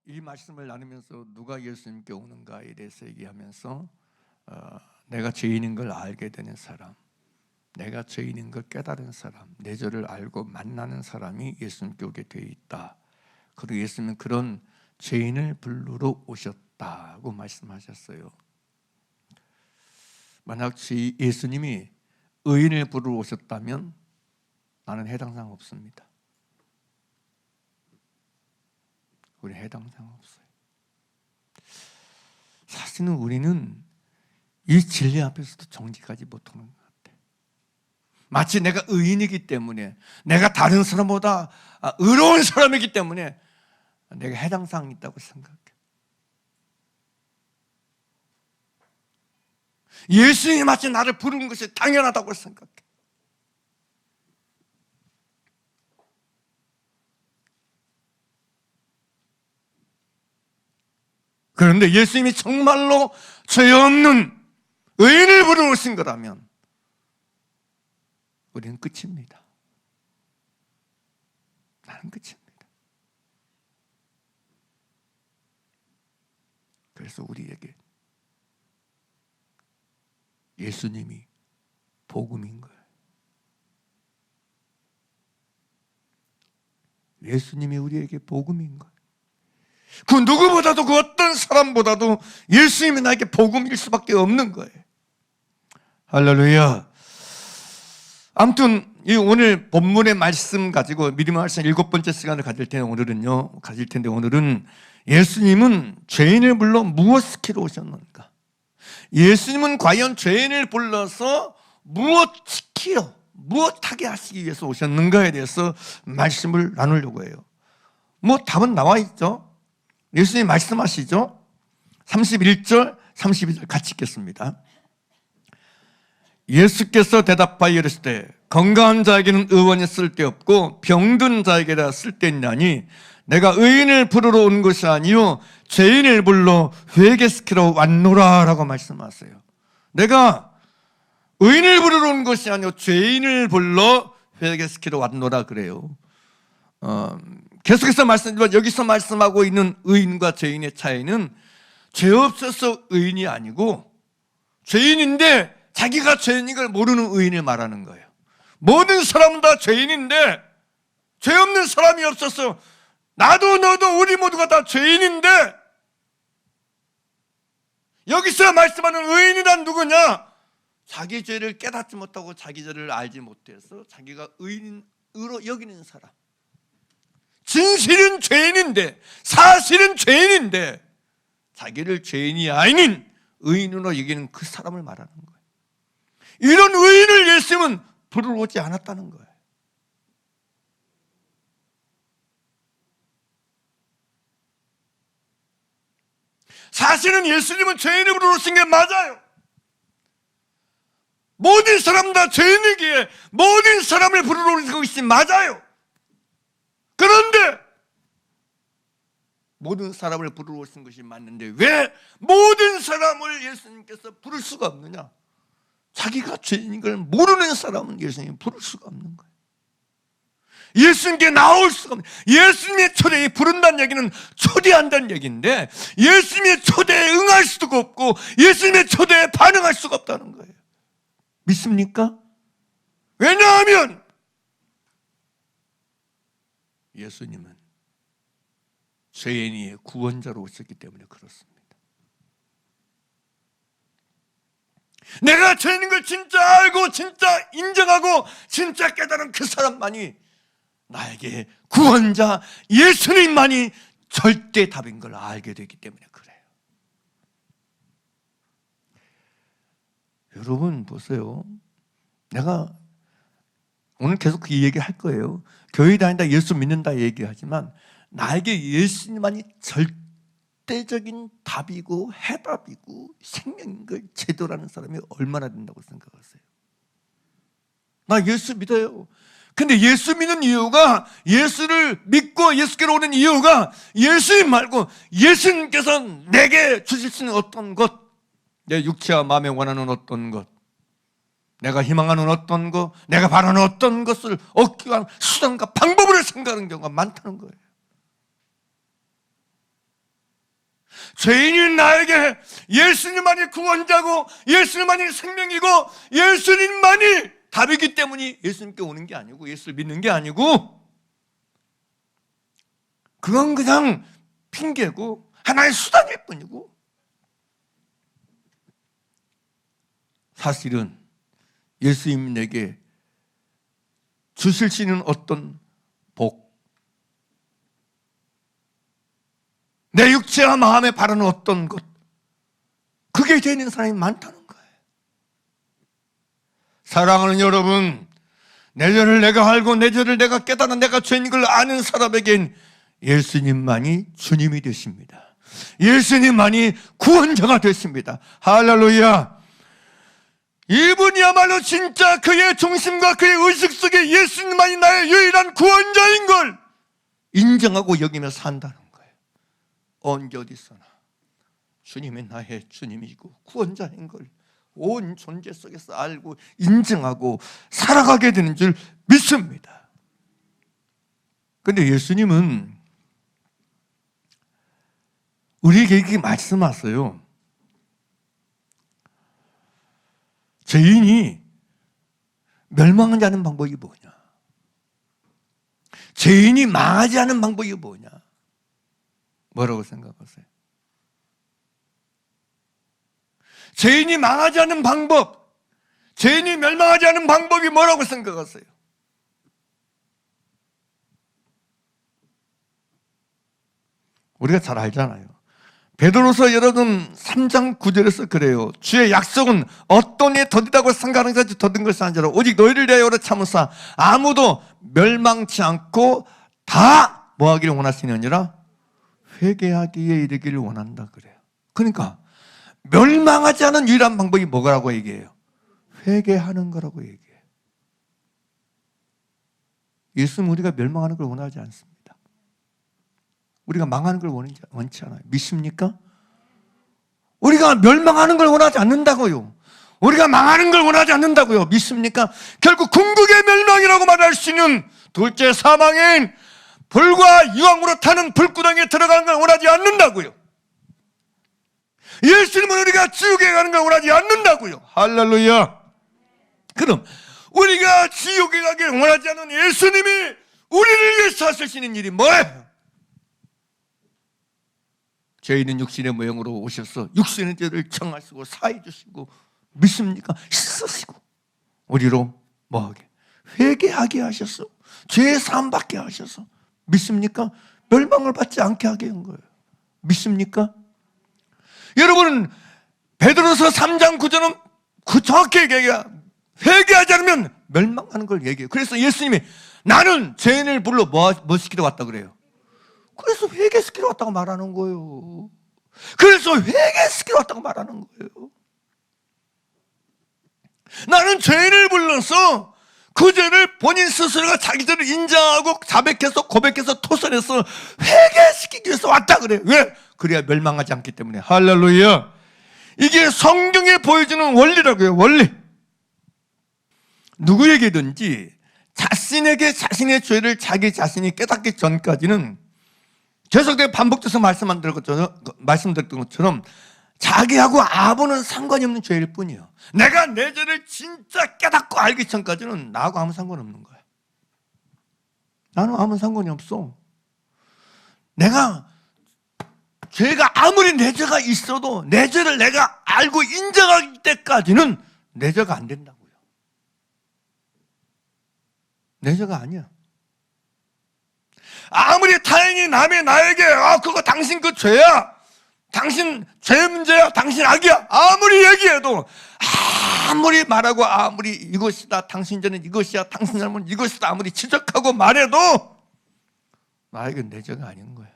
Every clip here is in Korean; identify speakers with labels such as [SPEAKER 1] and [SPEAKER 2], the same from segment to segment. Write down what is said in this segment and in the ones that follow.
[SPEAKER 1] 이 말씀을 나누면서 누가 예수님께 오는가에 대해서 얘기하면서 내가 죄인인 걸 알게 되는 사람, 내가 죄인인 걸 깨달은 사람, 내 죄를 알고 만나는 사람이 예수님께 오게 되어 있다. 그리고 예수님은 그런 죄인을 부르러 오셨다고 말씀하셨어요. 만약 예수님이 의인을 부르러 오셨다면 나는 해당 사항 없습니다. 우리 해당 사항 없어요. 사실은 우리는 이 진리 앞에서도 정직하지 못하는 것 같아요. 마치 내가 의인이기 때문에, 내가 다른 사람보다 의로운 사람이기 때문에 내가 해당 사항이 있다고 생각해. 예수님이 마치 나를 부르는 것이 당연하다고 생각해. 그런데 예수님이 정말로 죄 없는 의인을 부르러 오신 거라면 우리는 끝입니다. 나는 끝입니다. 그래서 우리에게 예수님이 복음인 거예요. 예수님이 우리에게 복음인 거예요. 그 누구보다도, 그 어떤 사람보다도 예수님이 나에게 복음일 수밖에 없는 거예요. 할렐루야. 아무튼 이 오늘 본문의 말씀 가지고 믿음의 말씀 7번째 시간을 가질 텐데 오늘은 예수님은 죄인을 불러 무엇시키러 오셨는가? 예수님은 과연 죄인을 불러서 무엇하게 하시기 위해서 오셨는가에 대해서 말씀을 나누려고 해요. 답은 나와 있죠. 예수님 말씀하시죠. 31절, 32절 같이 읽겠습니다. 예수께서 대답하여 이르시되 건강한 자에게는 의원이 쓸데없고 병든 자에게라 쓸데있나니 내가 의인을 부르러 온 것이 아니요 죄인을 불러 회개시키러 왔노라 라고 말씀하세요. 내가 의인을 부르러 온 것이 아니요 죄인을 불러 회개시키러 왔노라 그래요. 계속해서 말씀드리지만 여기서 말씀하고 있는 의인과 죄인의 차이는 죄 없어서 의인이 아니고 죄인인데 자기가 죄인인 걸 모르는 의인을 말하는 거예요. 모든 사람은 다 죄인인데 죄 없는 사람이 없어서 나도 너도 우리 모두가 다 죄인인데 여기서 말씀하는 의인이란 누구냐? 자기 죄를 깨닫지 못하고 자기 죄를 알지 못해서 자기가 의인으로 여기는 사람. 진실은 죄인인데 사실은 죄인인데 자기를 죄인이 아닌 의인으로 여기는 그 사람을 말하는 거예요. 이런 의인을 예수님은 부르러 오지 않았다는 거예요. 사실은 예수님은 죄인을 부르러 오신 게 맞아요. 모든 사람 다 죄인이기에 모든 사람을 부르러 오신 것이 맞아요. 그런데 모든 사람을 부르러 오신 것이 맞는데 왜 모든 사람을 예수님께서 부를 수가 없느냐? 자기가 죄인인 걸 모르는 사람은 예수님 부를 수가 없는 거예요. 예수님께 나올 수가 없는, 예수님의 초대에 부른다는 얘기는 초대한다는 얘기인데 예수님의 초대에 응할 수가 없고 예수님의 초대에 반응할 수가 없다는 거예요. 믿습니까? 왜냐하면 예수님은 죄인의 구원자로 오셨기 때문에 그렇습니다. 내가 죄인인 걸 진짜 알고 진짜 인정하고 진짜 깨달은 그 사람만이 나에게 구원자 예수님만이 절대 답인 걸 알게 되기 때문에 그래요. 여러분 보세요. 내가 오늘 계속 그 얘기 할 거예요. 교회 다닌다 예수 믿는다 얘기하지만 나에게 예수님만이 절대적인 답이고 해답이고 생명인 걸 제도라는 사람이 얼마나 된다고 생각하세요? 나 예수 믿어요. 근데 예수 믿는 이유가, 예수를 믿고 예수께로 오는 이유가 예수님 말고 예수님께서 내게 주실 수 있는 어떤 것, 내 육체와 마음에 원하는 어떤 것, 내가 희망하는 어떤 것, 내가 바라는 어떤 것을 얻기 위한 수단과 방법을 생각하는 경우가 많다는 거예요. 죄인인 나에게 예수님만이 구원자고 예수님만이 생명이고 예수님만이 답이기 때문에 예수님께 오는 게 아니고 예수를 믿는 게 아니고 그건 그냥 핑계고 하나의 수단일 뿐이고 사실은 예수님이 내게 주실 수 있는 어떤 복, 내 육체와 마음에 바라는 어떤 것, 그게 되는 사람이 많다는 거예요. 사랑하는 여러분, 내 죄를 내가 알고 내 죄를 내가 깨달아 내가 죄인 걸 아는 사람에겐 예수님만이 주님이 되십니다. 예수님만이 구원자가 되십니다. 할렐루야. 이분이야말로 진짜 그의 중심과 그의 의식 속에 예수님만이 나의 유일한 구원자인 걸 인정하고 여기며 산다는 거예요. 언제 어디서나 주님이 나의 주님이고 구원자인 걸 온 존재 속에서 알고 인정하고 살아가게 되는 줄 믿습니다. 그런데 예수님은 우리에게 이렇게 말씀하세요. 죄인이 멸망하지 않는 방법이 뭐냐? 죄인이 망하지 않는 방법이 뭐냐? 뭐라고 생각하세요? 죄인이 망하지 않는 방법, 죄인이 멸망하지 않는 방법이 뭐라고 생각하세요? 우리가 잘 알잖아요. 베드로서 여러분 3장 9절에서 그래요. 주의 약속은 어떤 에 더디다고 생각하는 것이 더딘 것이 아니라 오직 너희를 위하여 오래 참으사 아무도 멸망치 않고 다 뭐하기를 원하시느니라 회개하기에 이르기를 원한다 그래요. 그러니까 멸망하지 않은 유일한 방법이 뭐라고 얘기해요? 회개하는 거라고 얘기해요. 예수는 우리가 멸망하는 걸 원하지 않습니다. 우리가 망하는 걸 원치 않아요. 믿습니까? 우리가 멸망하는 걸 원하지 않는다고요. 우리가 망하는 걸 원하지 않는다고요. 믿습니까? 결국 궁극의 멸망이라고 말할 수 있는 둘째 사망인 불과 유황으로 타는 불구덩이에 들어가는 걸 원하지 않는다고요. 예수님은 우리가 지옥에 가는 걸 원하지 않는다고요. 할렐루야. 그럼 우리가 지옥에 가기를 원하지 않는 예수님이 우리를 위해서 하시는 일이 뭐예요? 죄인은 육신의 모형으로 오셔서 육신의 죄를 정하시고 사해 주시고 믿습니까? 씻으시고 우리로 뭐하게? 회개하게 하셔서 죄 사함 받게 하셔서 믿습니까? 멸망을 받지 않게 하게 한 거예요. 믿습니까? 여러분 베드로서 3장 9절은 정확히 얘기해요. 회개하지 않으면 멸망하는 걸 얘기해요. 그래서 예수님이 나는 죄인을 불러 뭐 시키러 왔다 그래요? 그래서 회개시키러 왔다고 말하는 거예요. 그래서 회개시키러 왔다고 말하는 거예요. 나는 죄인을 불러서 그 죄를 본인 스스로가 자기 죄를 인정하고 자백해서 고백해서 토설해서 회개시키기 위해서 왔다 그래요. 왜? 그래야 멸망하지 않기 때문에. 할렐루야. 이게 성경에 보여주는 원리라고요. 원리. 누구에게든지 자신에게 자신의 죄를 자기 자신이 깨닫기 전까지는 계속되게 반복돼서 말씀드렸던 것처럼 자기하고 아무는 상관이 없는 죄일 뿐이에요. 내가 내 죄를 진짜 깨닫고 알기 전까지는 나하고 아무 상관없는 거야. 나는 아무 상관이 없어. 내가 죄가 아무리 내 죄가 있어도 내 죄를 내가 알고 인정할 때까지는 내 죄가 안 된다고요. 내 죄가 아니야. 아무리 타인이 남의 나에게 그거 당신 그 죄야, 당신 죄 문제야, 당신 악이야 아무리 얘기해도 아무리 말하고 아무리 이것이다 당신 죄는 이것이야 당신 잘못은 이것이다 아무리 지적하고 말해도 나에게 내 죄가 아닌 거야.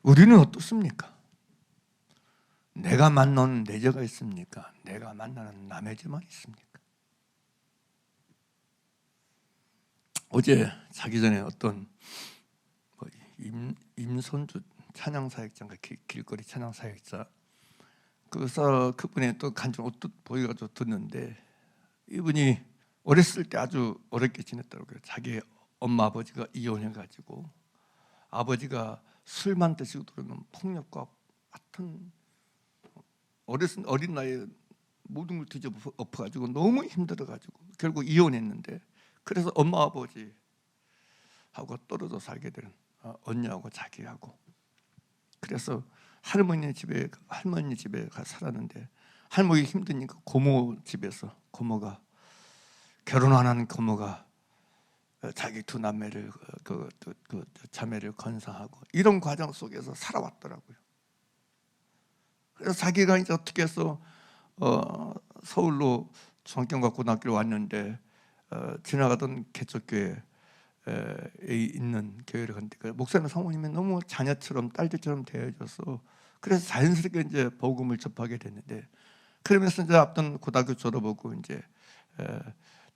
[SPEAKER 1] 우리는 어떻습니까? 내가 만나는 내 죄가 있습니까? 내가 만나는 남의 죄만 있습니까? 어제 자기 전에 어떤 임선주 찬양사역자인가 길거리 찬양사역자 그분이 또 간증 어떻게 보여가지고 듣는데 이분이 어렸을 때 아주 어렵게 지냈더라고요. 자기 엄마 아버지가 이혼해가지고 아버지가 술만 드시고 들으면 폭력과 같은 어린 나이에 모든 걸 뒤집어엎어가지고 너무 힘들어가지고 결국 이혼했는데, 그래서 엄마 아버지하고 떨어져 살게 되는 언니하고 자기하고, 그래서 할머니 집에 가 살았는데, 할머니 힘드니까 고모 집에서, 고모가 결혼 안 하는 고모가 자기 두 남매를 그 자매를 건사하고 이런 과정 속에서 살아왔더라고요. 그래서 자기가 이제 어떻게 해서 서울로 중학교과 고등학교를 왔는데 지나가던 개척교회에 있는 교회를 갔는데, 그 목사님 사모님이 너무 자녀처럼 딸들처럼 대해줘서 그래서 자연스럽게 이제 복음을 접하게 됐는데, 그러면서 이제 앞둔 고등학교 졸업하고 이제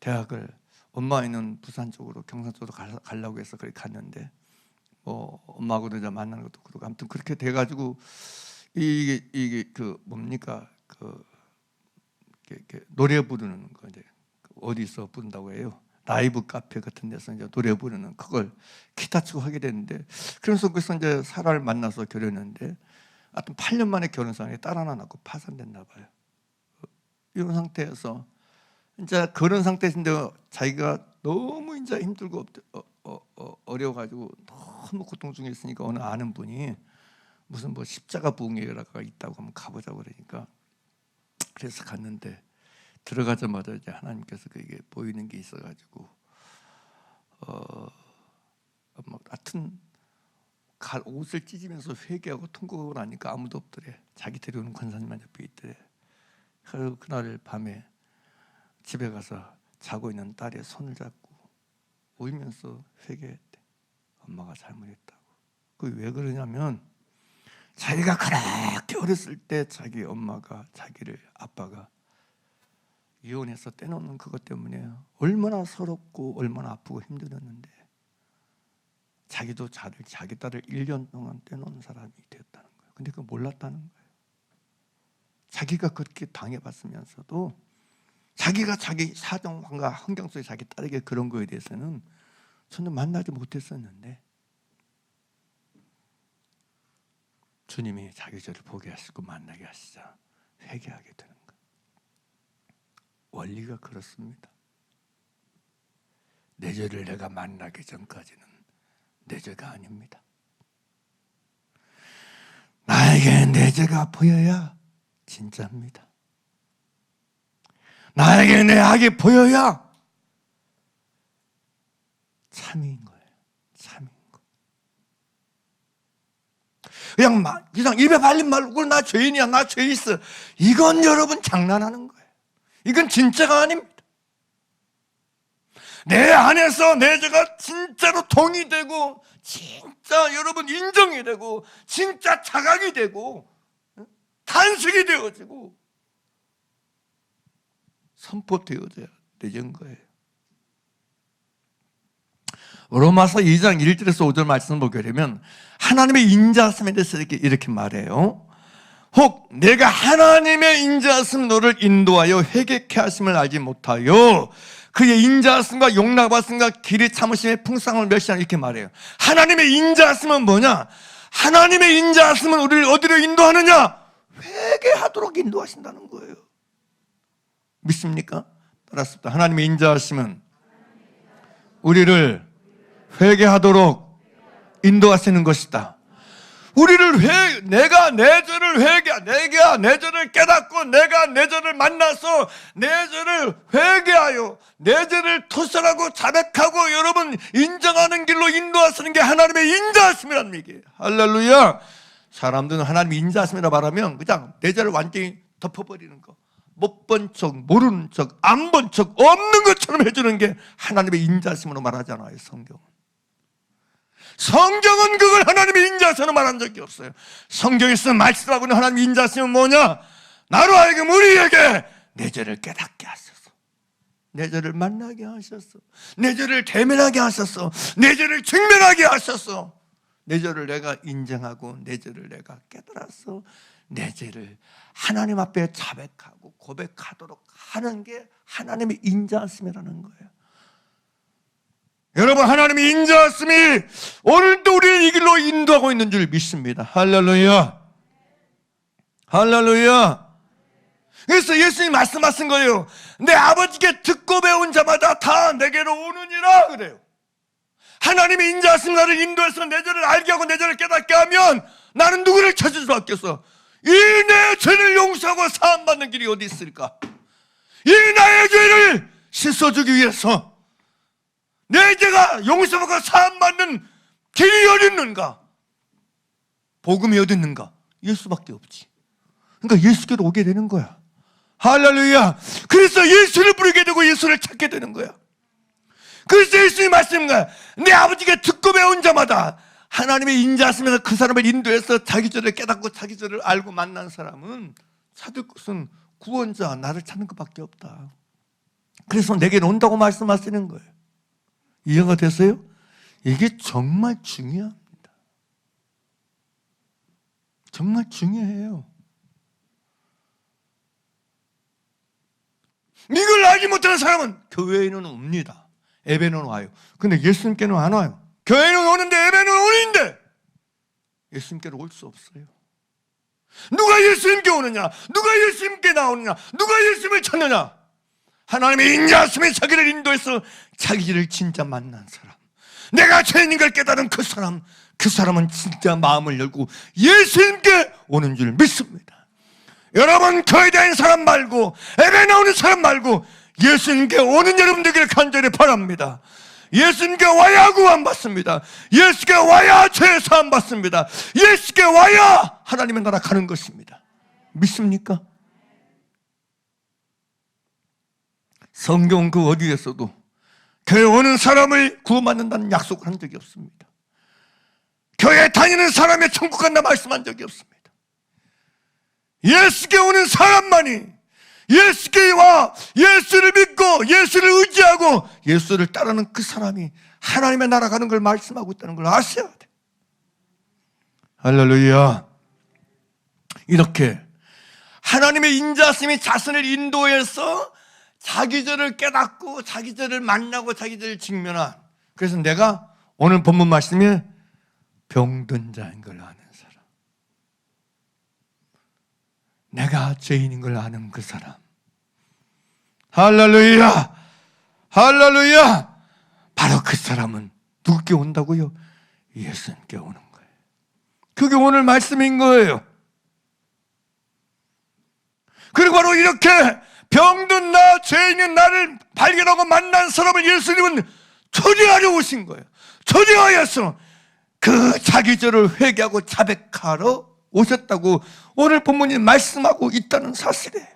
[SPEAKER 1] 대학을, 엄마는 부산 쪽으로 경상 쪽으로 가려고 해서 그렇게 갔는데, 뭐 엄마하고도 이제 만나는 것도 그렇고, 아무튼 그렇게 돼가지고 이게 그 뭡니까 이렇게 노래 부르는 거, 이제 어디서 부른다고 해요? 라이브 카페 같은 데서 이제 노래 부르는 그걸 기타 치고 하게 됐는데, 그래서 거기서 이제 사람을 만나서 결혼했는데, 하여튼 8년 만에 결혼 생활이 딸 하나 낳고 파산됐나 봐요. 이런 상태에서 이제 그런 상태인데 자기가 너무 이제 힘들고 어려워가지고 너무 고통 중에 있으니까 어느 아는 분이 무슨 뭐 십자가 부흥회가 있다고 한번 가보자고 그러니까, 그래서 갔는데 들어가자마자 이제 하나님께서 그게 보이는 게 있어가지고 뭐 하여튼 옷을 찢으면서 회개하고 통곡하고 나니까 아무도 없더래. 자기 데려오는 권사님만 옆에 있더래. 그래서 그날 밤에 집에 가서 자고 있는 딸의 손을 잡고 울면서 회개했대. 엄마가 잘못했다고. 그게 왜 그러냐면, 자기가 그렇게 어렸을 때 자기 엄마가 아빠가 이혼해서 떼놓는 그것 때문에 얼마나 서럽고 얼마나 아프고 힘들었는데, 자기도 자기 딸을 1년 동안 떼놓은 사람이 되었다는 거예요. 근데 그거 몰랐다는 거예요. 자기가 그렇게 당해봤으면서도 자기가 자기 사정과 환경 속에 자기 딸에게 그런 거에 대해서는 저는 만나지 못했었는데, 주님이 자기 죄를 보게 하시고 만나게 하시자 회개하게 되는 거예요. 원리가 그렇습니다. 내 죄를 내가 만나기 전까지는 내 죄가 아닙니다. 나에게 내 죄가 보여야 진짜입니다. 나에게 내 악이 보여야 참인 거예요. 참인 거. 그냥 입에 발린 말로 나 죄인이야, 나 죄 있어, 이건 여러분 장난하는 거예요. 이건 진짜가 아닙니다. 내 안에서 내 죄가 진짜로 동의되고, 진짜 여러분 인정이 되고, 진짜 자각이 되고, 탄식이 되어지고 선포되어져야 되는 거예요. 로마서 2장 1절에서 5절 말씀을 보게 되면 하나님의 인자하심에 대해서 이렇게 말해요. 혹 내가 하나님의 인자하심 너를 인도하여 회개케 하심을 알지 못하여 그의 인자하심과 용납하심과 길이 참으심의 풍성함을 멸시하는, 이렇게 말해요. 하나님의 인자하심은 뭐냐? 하나님의 인자하심은 우리를 어디로 인도하느냐? 회개하도록 인도하신다는 거예요. 믿습니까? 따랐습니다. 하나님의 인자하심은 우리를 회개하도록 인도하시는 것이다. 우리를 내가 내 죄를 내가 내 죄를 깨닫고 내가 내 죄를 만나서 내 죄를 회개하여 내 죄를 토설하고 자백하고 여러분 인정하는 길로 인도하시는 게 하나님의 인자하심이라는 얘기예요. 할렐루야. 사람들은 하나님의 인자하심이라 말하면 그냥 내 죄를 완전히 덮어버리는 거, 못 본 척, 모르는 척, 안 본 척, 없는 것처럼 해주는 게 하나님의 인자하심으로 말하잖아요. 성경은 그걸 하나님의 인자하심으로 말한 적이 없어요. 성경에서 말씀하고 있는 하나님의 인자하심은 뭐냐? 나로 하여금 우리에게 내 죄를 깨닫게 하셔서, 내 죄를 만나게 하셔서, 내 죄를 대면하게 하셔서, 내 죄를 증명하게 하셔서, 내 죄를 내가 인정하고 내 죄를 내가 깨달아서 내 죄를 하나님 앞에 자백하고 고백하도록 하는 게 하나님의 인자하심이라는 거예요. 여러분, 하나님의 인자하심이 오늘도 우리를 이 길로 인도하고 있는 줄 믿습니다. 할렐루야. 할렐루야. 그래서 예수님이 말씀하신 거예요. 내 아버지께 듣고 배운 자마다 다 내게로 오느니라 그래요. 하나님의 인자하심 나를 인도해서 내 죄를 알게 하고 내 죄를 깨닫게 하면 나는 누구를 찾을 수 없겠어? 이 내 죄를 용서하고 사함받는 길이 어디 있을까? 이 나의 죄를 씻어주기 위해서 내 죄가 용서받고 사함받는 길이 어디 있는가? 복음이 어디 있는가? 예수밖에 없지. 그러니까 예수께로 오게 되는 거야. 할렐루야. 그래서 예수를 부르게 되고 예수를 찾게 되는 거야. 그래서 예수님이 말씀한 거야. 내 아버지께 듣고 배운 자마다 하나님의 인자하심에서 그 사람을 인도해서 자기 죄를 깨닫고 자기 죄를 알고 만난 사람은 찾을 것은 구원자, 나를 찾는 것밖에 없다. 그래서 내게는 온다고 말씀하시는 거예요. 이해가 됐어요? 이게 정말 중요합니다. 정말 중요해요. 이걸 알지 못하는 사람은 교회에는 옵니다. 예배는 와요. 근데 예수님께는 안 와요. 교회는 오는데 예배는 오는데 예수님께로 올 수 없어요. 누가 예수님께 오느냐? 누가 예수님께 나오느냐? 누가 예수님을 찾느냐? 하나님의 인자하심에 자기를 인도해서 자기를 진짜 만난 사람, 내가 죄인인 걸 깨달은 그 사람은 진짜 마음을 열고 예수님께 오는 줄 믿습니다. 여러분, 교회에 다니는 사람 말고 예배 나오는 사람 말고 예수님께 오는 여러분 되기를 간절히 바랍니다. 예수님께 와야 구원받습니다. 예수께 와야 죄 사함 받습니다. 예수께 와야 하나님의 나라 가는 것입니다. 믿습니까? 성경 그 어디에서도 교회 오는 사람을 구원받는다는 약속을 한 적이 없습니다. 교회 다니는 사람의 천국 간다 말씀한 적이 없습니다. 예수께 오는 사람만이 예수께 와 예수를 믿고 예수를 의지하고 예수를 따르는 그 사람이 하나님의 나라 가는 걸 말씀하고 있다는 걸 아셔야 돼. 할렐루야. 이렇게 하나님의 인자심이 자신을 인도해서 자기 죄를 깨닫고 자기 죄를 만나고 자기 죄를 직면한, 그래서 내가 오늘 본문 말씀에 병든 자인 걸 아는 사람, 내가 죄인인 걸 아는 그 사람. 할렐루야. 할렐루야. 바로 그 사람은 누구께 온다고요? 예수님께 오는 거예요. 그게 오늘 말씀인 거예요. 그리고 바로 이렇게 병든 나, 죄인인 나를 발견하고 만난 사람을 예수님은 초대하려 오신 거예요. 초대하여서 그 자기 죄를 회개하고 자백하러 오셨다고 오늘 본문이 말씀하고 있다는 사실이에요.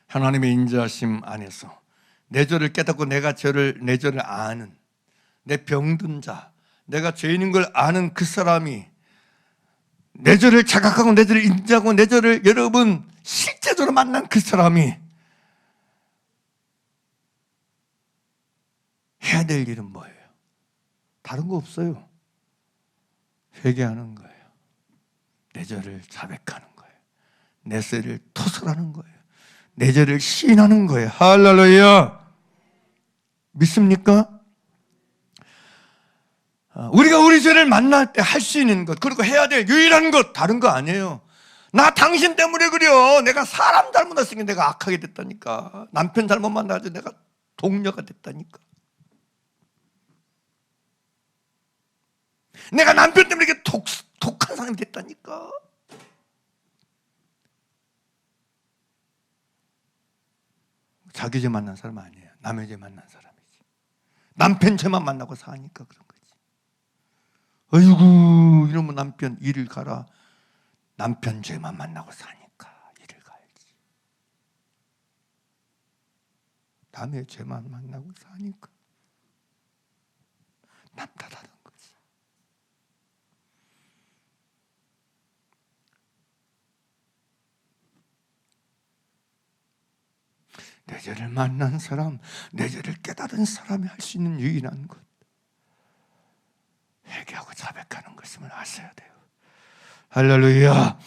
[SPEAKER 1] 하나님의 인자하심 안에서 내 죄를 깨닫고 내 죄를 아는, 내 병든 자, 내가 죄인인 걸 아는 그 사람이 내 죄를 자각하고 내 죄를 인지하고 내 죄를 여러분 실제적으로 만난 그 사람이 해야 될 일은 뭐예요? 다른 거 없어요. 회개하는 거예요. 내 죄를 자백하는 거예요. 내 죄를 토설하는 거예요. 내 죄를 시인하는 거예요. 할렐루야. 믿습니까? 우리가 우리 죄를 만날 때 할 수 있는 것, 그리고 해야 될 유일한 것, 다른 거 아니에요. 나 당신 때문에 그래요. 내가 사람 잘못했으니까 내가 악하게 됐다니까. 남편 잘못 만나서 내가 동료가 됐다니까. 내가 남편 때문에 이렇게 독한 사람이 됐다니까. 자기 죄 만난 사람 아니에요. 남의 죄 만난 사람이지. 남편 죄만 만나고 사니까 그런 거지. 아이고, 이러면 남편 일을 가라. 남편 죄만 만나고 사니까 일을 가야지. 남의 죄만 만나고 사니까 남 탓하는 거지. 내 죄를 만난 사람, 내 죄를 깨달은 사람이 할 수 있는 유일한 것, 회개하고 자백하는 것임을 아셔야 돼요. 할렐루야.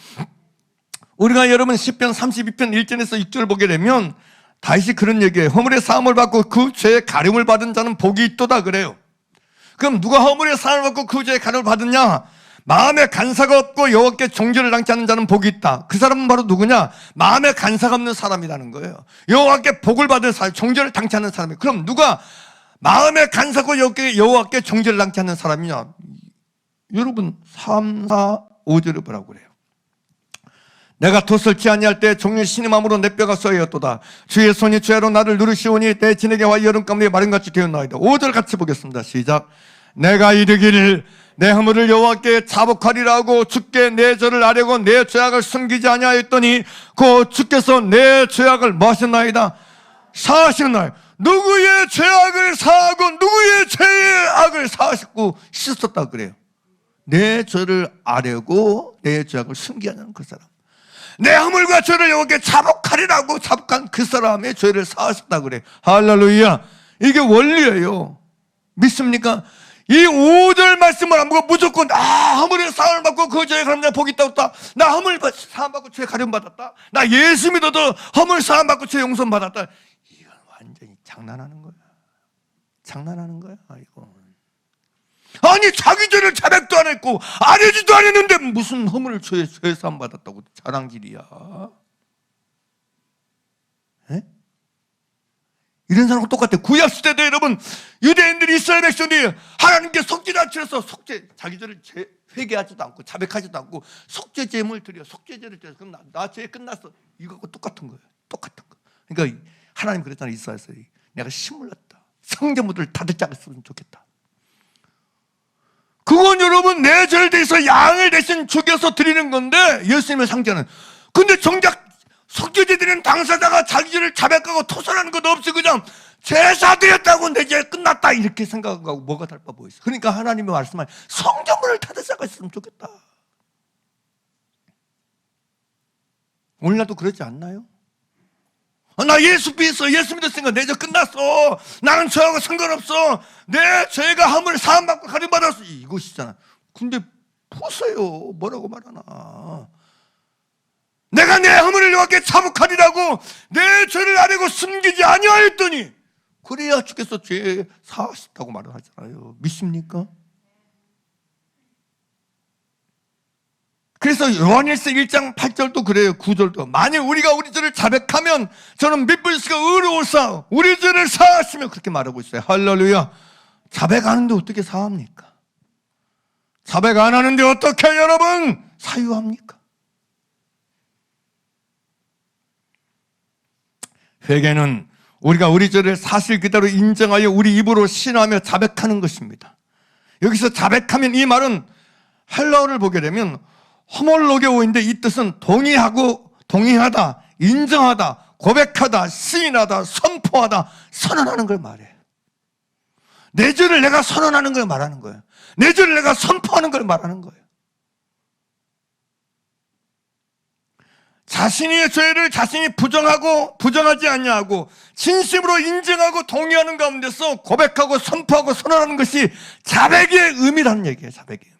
[SPEAKER 1] 우리가 여러분 시편 32편 1절에서 6절 보게 되면 다윗이 그런 얘기예요. 허물의 사함을 받고 그 죄의 가림을 받은 자는 복이 있도다 그래요. 그럼 누가 허물의 사함을 받고 그 죄의 가림을 받느냐? 마음에 간사가 없고 여호와께 정죄를 당치 않는 자는 복이 있다. 그 사람은 바로 누구냐? 마음에 간사가 없는 사람이라는 거예요. 여호와께 복을 받은 사람, 정죄를 당치 않는 사람이. 그럼 누가 마음에 간사고 여호와께 정죄를 당치 않는 사람이냐? 여러분 3, 4, 5절을 보라고 그래요. 내가 돛을 아니할 때 종일 신음함으로 내 뼈가 쏘였도다. 주의 손이 죄로 나를 누르시오니 내 진에게와 여름가물이 마른같이 되었나이다. 5절 같이 보겠습니다. 시작. 내가 이르기를 내 허물을 여호와께 자복하리라 하고 주께 내 죄를 아뢰고 내 죄악을 숨기지 아니하였더니 그 주께서 내 죄악을 뭐 하셨나이다? 사하셨나이다. 누구의 죄악을 사하고 누구의 죄의 악을 사하셨고 씻었다 그래요. 내 죄를 아뢰고 내 죄악을 숨기지 않는 그 사람. 내 허물과 죄를 여호와께 자복하리라고 자복한 그 사람의 죄를 사하셨다 그래. 할렐루야. 이게 원리예요. 믿습니까? 이 5절 말씀을 안 보고 무조건 허물의 사함을 받고 그 죄에 그럼 내가 복이 있다 없다. 나 허물 사함 받고 죄 가림 받았다. 나 예수 믿어도 허물 사함 받고 죄 용서 받았다. 이건 완전히 장난하는 거야. 장난하는 거야. 이거. 아니 자기 죄를 자백도 안 했고 아뢰지도 않았는데 무슨 허물 죄 사함 받았다고 자랑질이야. 에? 이런 사람과 똑같아. 구약시대도 여러분 유대인들이 이스라엘 백성들이 하나님께 속죄를 치러서 자기 죄를 회개하지도 않고 자백하지도 않고 속죄제물 드려 속죄제를 드려. 그럼 나 죄 끝났어. 이거하고 똑같은 거예요. 똑같은 거. 그러니까 하나님 그랬잖아. 이스라엘에서 내가 심을렀다. 성전물을 다 듣지 않았으면 좋겠다. 그건 여러분 내 죄를 대해서 양을 대신 죽여서 드리는 건데 예수님의 상자는. 근데 정작 속죄제 드리는 당사자가 자기 죄를 자백하고 토설하는 것도 없이 그냥 제사 드렸다고 내 죄 끝났다 이렇게 생각하고 뭐가 달라 보이죠. 그러니까 하나님의 말씀을 성전물을 다 듣지 않았으면 좋겠다. 오늘날도 그러지 않나요? 나 예수 믿었으니까 내 죄 끝났어. 나는 죄하고 상관없어. 내 죄가 허물 사함받고 가림받았어. 이것이잖아. 근데 보세요. 뭐라고 말하나. 내가 내 허물을 여호와께 자복하리라고 내 죄를 아뢰고 숨기지 아니하였더니 그래야 주께서 죄 사하셨다고 말을 하잖아요. 믿습니까? 그래서 요한일서 1장 8절도 그래요. 9절도. 만일 우리가 우리 죄를 자백하면 저는 믿으시고 의로우사 우리 죄를 사하시며 그렇게 말하고 있어요. 할렐루야. 자백 안 하는데 어떻게 사합니까? 자백 안 하는데 어떻게 여러분 사유합니까? 회개는 우리가 우리 죄를 사실 그대로 인정하여 우리 입으로 신하며 자백하는 것입니다. 여기서 자백하면 이 말은 헬라어를 보게 되면 호몰로게오인데 이 뜻은 동의하다, 인정하다, 고백하다, 시인하다, 선포하다, 선언하는 걸 말해요. 내 죄를 내가 선언하는 걸 말하는 거예요. 내 죄를 내가 선포하는 걸 말하는 거예요. 자신의 죄를 자신이 부정하지 아니하고 진심으로 인정하고 동의하는 가운데서 고백하고 선포하고 선언하는 것이 자백의 의미라는 얘기예요. 자백의 의미.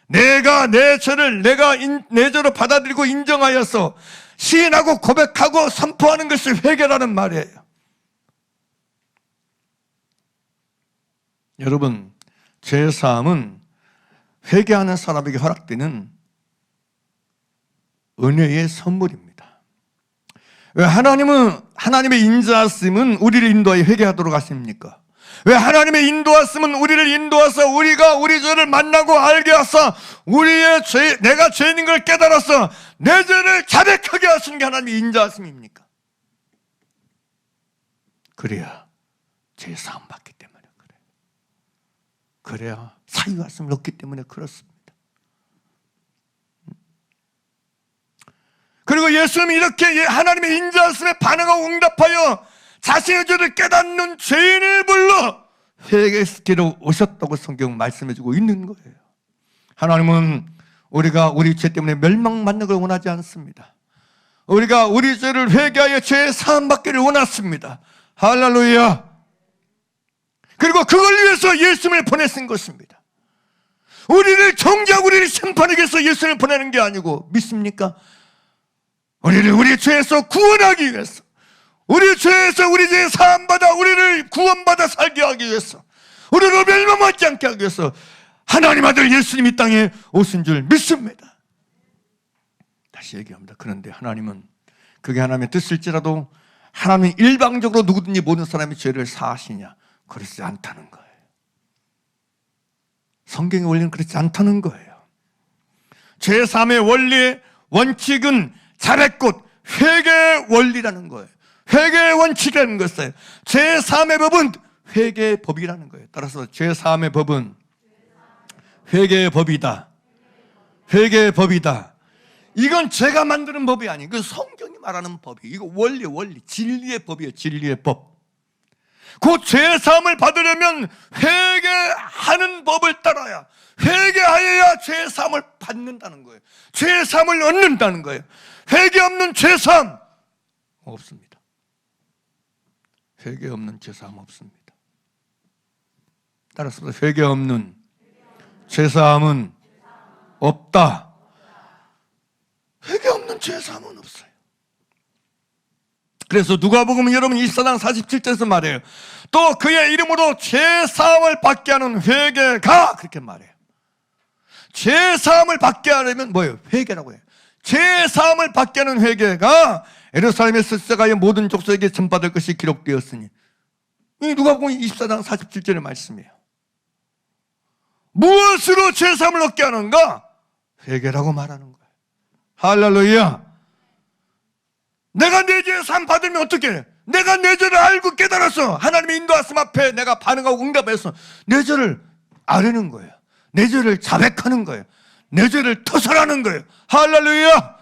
[SPEAKER 1] 내가 내 죄를 내 죄로 받아들이고 인정하여서 시인하고 고백하고 선포하는 것이 회개라는 말이에요. 여러분, 죄사함은 회개하는 사람에게 허락되는 은혜의 선물입니다. 왜 하나님의 인도하심은 우리를 인도하여 회개하도록 하십니까? 왜 하나님의 인도하심은 우리를 인도하서 우리가 우리 죄를 만나고 알게 하사 내가 죄인인 걸 깨달아서 내 죄를 자백하게 하시는 게 하나님의 인도하심입니까? 그래야 죄 사함 받기 때문에 그래요. 그래야 사유하심을 얻기 때문에 그렇습니다. 그리고 예수님이 이렇게 하나님의 인자하심에 반응하고 응답하여 자신의 죄를 깨닫는 죄인을 불러 회개시키러 오셨다고 성경은 말씀해주고 있는 거예요. 하나님은 우리가 우리 죄 때문에 멸망받는 걸 원하지 않습니다. 우리가 우리 죄를 회개하여 죄의 사함받기를 원했습니다. 할렐루야. 그리고 그걸 위해서 예수님을 보내신 것입니다. 우리를 정죄하고 우리를 심판하기 위해서 예수님을 보내는 게 아니고 믿습니까? 우리를 우리 죄에서 구원하기 위해서 우리 죄에서 우리 죄 사함받아 우리를 구원받아 살게 하기 위해서, 우리를 멸망하지 않게 하기 위해서 하나님 아들 예수님이 땅에 오신 줄 믿습니다. 다시 얘기합니다. 그런데 하나님은, 그게 하나님의 뜻일지라도 하나님은 일방적으로 누구든지 모든 사람의 죄를 사하시냐? 그렇지 않다는 거예요. 성경의 원리는 그렇지 않다는 거예요. 죄사함의 원리의 원칙은 자백꽃, 회개의 원리라는 거예요. 회개의 원칙이라는 것이에요. 죄사함의 법은 회개의 법이라는 거예요. 따라서 죄사함의 법은 회개의 법이다. 회개의 법이다. 이건 제가 만드는 법이 아니에요. 그 성경이 말하는 법이에요. 이거 원리, 진리의 법이에요. 진리의 법. 그 죄사함을 받으려면 회개하는 법을 따라야, 회개하여야 죄사함을 받는다는 거예요. 죄사함을 얻는다는 거예요. 회개 없는 죄사함 없습니다. 회개 없는 죄사함 없습니다. 따라서 회개 없는 죄사함은 없다. 회개 없는 죄사함은 없어요. 그래서 누가복음 여러분 24장 47절에서 말해요. 또 그의 이름으로 죄사함을 받게 하는 회개가, 그렇게 말해요. 죄사함을 받게 하려면 뭐예요? 회개라고 해요. 죄사함을 받게 하는 회개가 예루살렘에서 시작하여 모든 족속에게 전파될 것이 기록되었으니, 이 누가복음 24장 47절의 말씀이에요. 무엇으로 죄사함을 얻게 하는가? 회개라고 말하는 거예요. 할렐루야. 내가 내 죄 사함 받으면 어떻게 해? 내가 내 죄를 알고 깨달아서 하나님의 인도하심 앞에 내가 반응하고 응답해서 내 죄를 아뢰는 거예요. 내 죄를 자백하는 거예요. 내 죄를 터설하는 거예요. 할렐루야.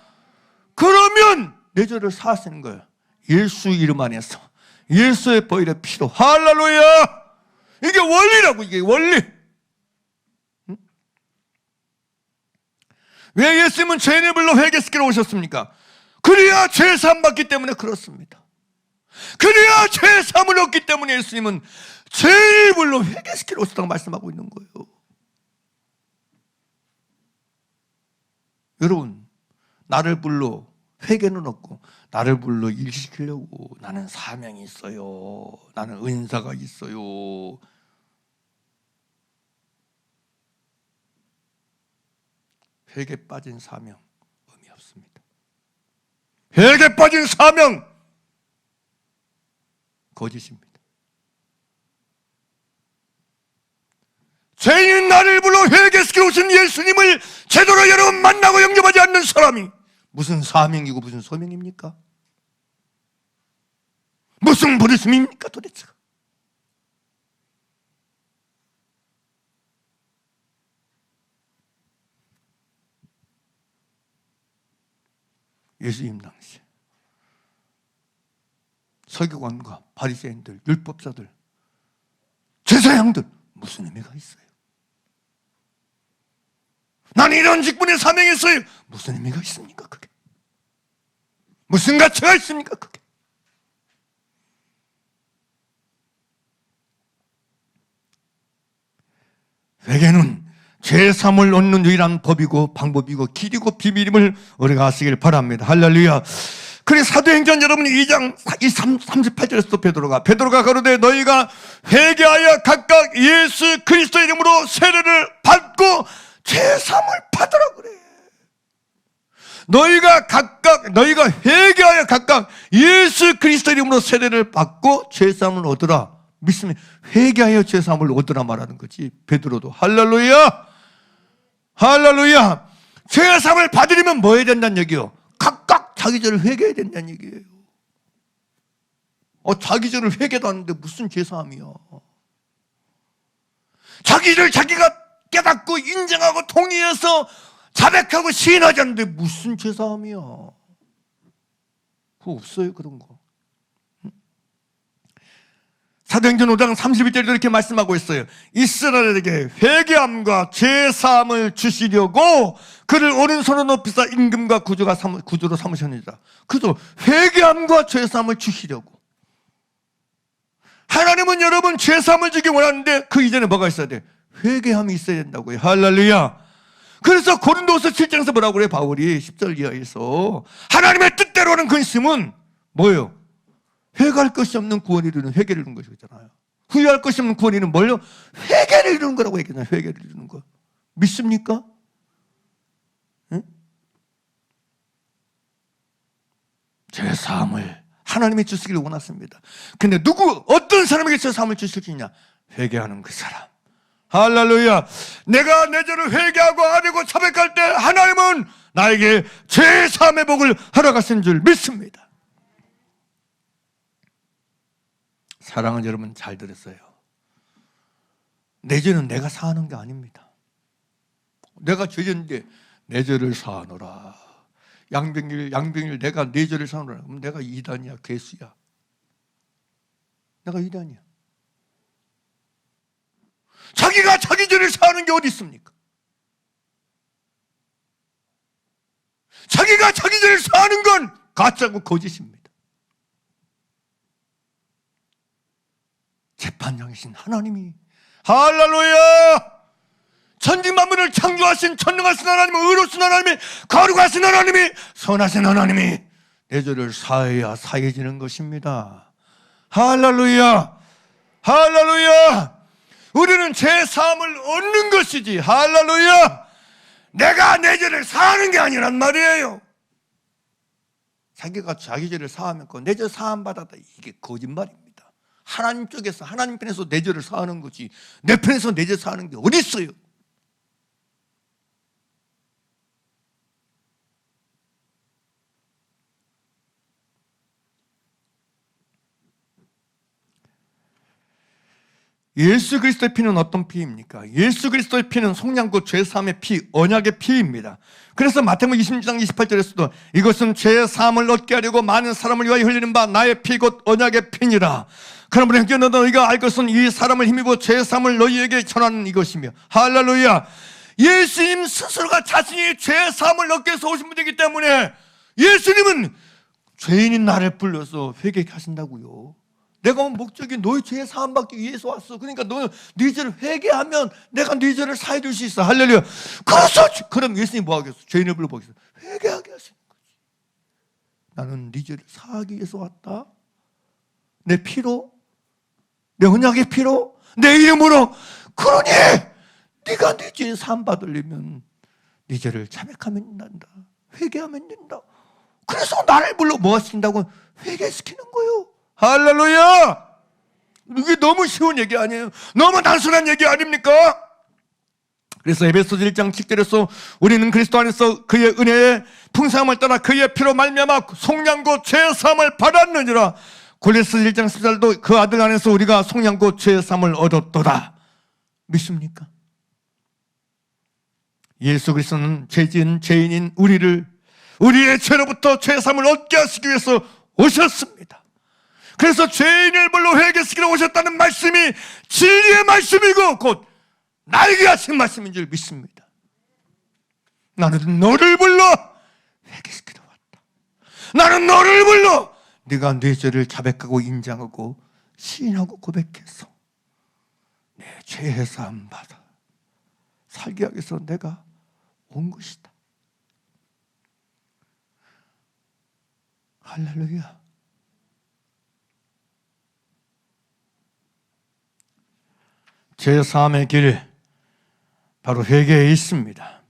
[SPEAKER 1] 그러면 내 죄를 사하시는 거예요. 예수 이름 안에서, 예수의 보혈의 피로. 할렐루야. 이게 원리라고. 이게 원리. 왜 예수님은 죄인을 불러 회개시키러 오셨습니까? 그래야 죄사함 받기 때문에 그렇습니다. 그래야 죄사함을 얻기 때문에 예수님은 죄인을 불러 회개시키러 오셨다고 말씀하고 있는 거예요. 여러분, 나를 불러 회개는 없고 나를 불러 일시키려고 나는 사명이 있어요. 나는 은사가 있어요. 회개 빠진 사명 의미 없습니다. 회개 빠진 사명 거짓입니다. 죄인 나를 불러 회개시키러 오신 예수님을 제대로 여러분 만나고 영접하지 않는 사람이 무슨 사명이고 무슨 소명입니까? 무슨 부르심입니까 도대체가? 예수님 당시 서기관과 바리새인들, 율법자들, 제사장들 무슨 의미가 있어요? 난 이런 직분에 사명했어요. 무슨 의미가 있습니까 그게? 무슨 가치가 있습니까 그게? 회개는 죄사함을 얻는 유일한 법이고 방법이고 길이고 비밀임을 우리가 아시길 바랍니다. 할렐루야. 그래 사도행전 여러분 2장 38절에서 베드로가 가로되 너희가 회개하여 각각 예수 그리스도 이름으로 세례를 받고 죄사함을 받으라 그래. 너희가 회개하여 각각 예수 그리스도 이름으로 세례를 받고 죄사함을 얻으라. 믿으면 회개하여 죄사함을 얻으라 말하는 거지. 베드로도. 할렐루야. 할렐루야. 죄사함을 받으려면 뭐 해야 된다는 얘기요? 각각 자기 죄를 회개해야 된다는 얘기예요. 자기 죄를 회개도 하는데 무슨 죄사함이야? 자기 죄를 자기가 깨닫고 인정하고 동의해서 자백하고 시인하지 않는데 무슨 죄사함이야? 그거 없어요 그런 거. 사도행전 5장 31절에도 이렇게 말씀하고 있어요. 이스라엘에게 회개함과 죄사함을 주시려고 그를 오른손으로 높이사 임금과 구주로 삼으셨느니라. 그죠? 회개함과 죄사함을 주시려고. 하나님은 여러분 죄사함을 주기 원하는데 그 이전에 뭐가 있어야 돼? 회개함이 있어야 된다고요. 할렐루야. 그래서 고린도서 7장에서 뭐라고 그래요? 바울이 10절 이하에서 하나님의 뜻대로 하는 근심은 뭐예요? 회개할 것이 없는 구원을 이루는 회개를 이루는 것이잖아요. 후회할 것이 없는 구원을 이루는 뭘요? 회개를 이루는 거라고 얘기하잖아요. 회개를 이루는 거. 믿습니까? 응? 죄사함을 하나님이 주시기를 원하십니다. 근데 어떤 사람에게 죄사함을 주실 수 있냐? 회개하는 그 사람. 할렐루야. 내가 내 죄를 회개하고 아뢰고 자백할 때 하나님은 나에게 죄사함의 복을 허락하신 줄 믿습니다. 사랑하는 여러분, 잘 들었어요. 내 죄는 내가 사하는 게 아닙니다. 내가 죄졌는데 내 죄를 사하노라. 양병일 내가 내 죄를 사하노라. 그럼 내가 이단이야, 괴수야. 내가 이단이야. 자기가 자기 죄를 사하는 게 어디 있습니까? 자기가 자기 죄를 사하는 건 가짜고 거짓입니다. 재판장이신 하나님이, 할렐루야, 천지만물을 창조하신 전능하신 하나님, 의로우신 하나님이, 거룩하신 하나님이, 선하신 하나님이 내 죄를 사해야 사해지는 것입니다. 할렐루야, 할렐루야. 우리는 죄사함을 얻는 것이지, 할렐루야, 내가 내 죄를 사하는 게 아니란 말이에요. 자기가 자기 죄를 사하면 내 죄 사함 받았다, 이게 거짓말입니다. 하나님 쪽에서, 하나님 편에서 내 죄를 사하는 거지, 내 편에서 내 죄 사하는 게 어디 있어요? 예수 그리스도의 피는 어떤 피입니까? 예수 그리스도의 피는 속량고 죄사함의 피, 언약의 피입니다. 그래서 마태복음 26장 28절에서도 이것은 죄사함을 얻게 하려고 많은 사람을 위하여 흘리는 바 나의 피 곧 언약의 피니라. 그러므로 형제 너희가 알 것은 이 사람을 힘입어 죄사함을 너희에게 전하는 이것이며, 할렐루야. 예수님 스스로가 자신이 죄사함을 얻기 위해서 오신 분이기 때문에 예수님은 죄인인 나를 불러서 회개케 하신다고요. 내가 온 목적이 너희 죄 사함 받기 위해서 왔어. 그러니까 네 죄를 회개하면 내가 네 죄를 사해 줄 수 있어. 할렐루야. 그럼 예수님이 뭐 하겠어? 죄인을 불러 보겠어? 회개하게 하시는 거지. 나는 네 죄를 사하기 위해서 왔다. 내 피로, 내 언약의 피로, 내 이름으로. 그러니 네가 네 죄 사함 받으려면 네 죄를 자백하면 된다. 회개하면 된다. 그래서 나를 불러 뭐 하신다고? 회개시키는 거예요. 할렐루야! 이게 너무 쉬운 얘기 아니에요? 너무 단순한 얘기 아닙니까? 그래서 에베소서 1장 7절에서 우리는 그리스도 안에서 그의 은혜의 풍성함을 따라 그의 피로 말미암아 속량고 죄사함을 받았느니라. 골로새 1장 14절도 그 아들 안에서 우리가 속량고 죄사함을 얻었도다. 믿습니까? 예수 그리스도는 죄인인 우리의 죄로부터 죄사함을 얻게 하시기 위해서 오셨습니다. 그래서 죄인을 불러 회개시키러 오셨다는 말씀이 진리의 말씀이고 곧 나에게 하신 말씀인 줄 믿습니다. 나는 너를 불러 회개시키러 왔다. 나는 너를 불러 네가 네 죄를 자백하고 인정하고 시인하고 고백해서 내 죄의 사함 받아 살게 하기 위해서 내가 온 것이다. 할렐루야. 죄사함의 길, 바로 회개에 있습니다.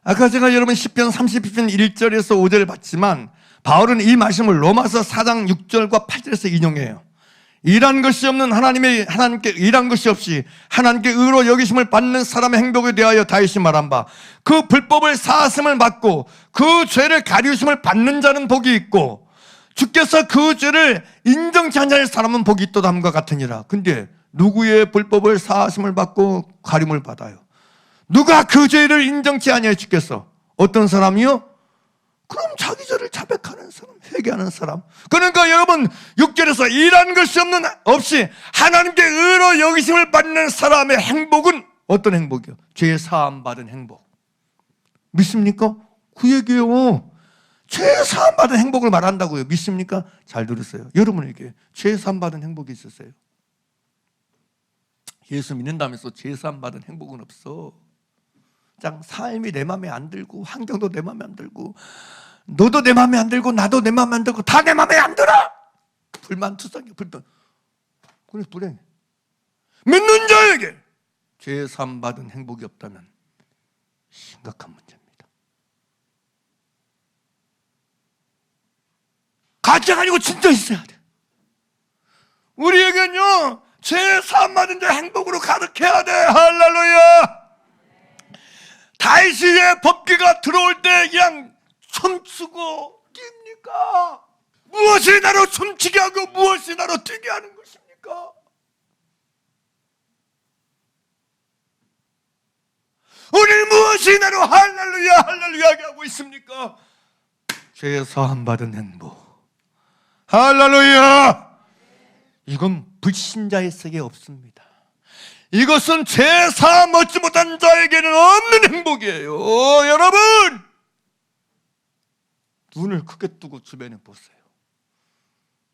[SPEAKER 1] 아까 제가 여러분 시편 30편 1절에서 5절을 봤지만 바울은 이 말씀을 로마서 4장 6절과 8절에서 인용해요. 일한 것이 없는 하나님께 일한 것이 없이 하나님께 의로 여기심을 받는 사람의 행복에 대하여 다윗이 말한 바 그 불법을 사하심을 받고 그 죄를 가리우심을 받는 자는 복이 있고 주께서 그 죄를 인정치 않는 사람은 복이 있도다 함과 같으니라. 근데 누구의 불법을 사하심을 받고 가림을 받아요? 누가 그 죄를 인정치 아니하여 주겠어? 어떤 사람이요? 그럼 자기 죄를 자백하는 사람, 회개하는 사람. 그러니까 여러분 6절에서 일한 것이 없이 하나님께 의로 여기심을 받는 사람의 행복은 어떤 행복이요? 죄 사함 받은 행복. 믿습니까? 그 얘기예요. 죄 사함 받은 행복을 말한다고요. 믿습니까? 잘 들으세요. 여러분에게 죄 사함 받은 행복이 있었어요? 예수 믿는다면서 죄 사함 받은 행복은 없어. 그냥 삶이 내 마음에 안 들고 환경도 내 마음에 안 들고 너도 내 마음에 안 들고 나도 내 마음에 안 들고 다 내 마음에 안 들어. 불만투성이야. 불만. 그래서 불행해. 믿는 자에게 죄 사함 받은 행복이 없다면 심각한 문제입니다. 가짜가 아니고 진짜 있어야 돼. 우리에겐요, 죄 사함 받은 자 행복으로 가득해야 돼. 할렐루야. 다윗의 법궤가 들어올 때 그냥 춤추고 뜁니까? 무엇이 나로 춤추게 하고 무엇이 나로 뛰게 하는 것입니까? 오늘 무엇이 나로 할렐루야 할렐루야 하게 하고 있습니까? 죄 사함 받은 행복. 할렐루야. 이건 불신자의 세계에 없습니다. 이것은 죄 사함 얻지 못한 자에게는 없는 행복이에요. 여러분, 눈을 크게 뜨고 주변에 보세요.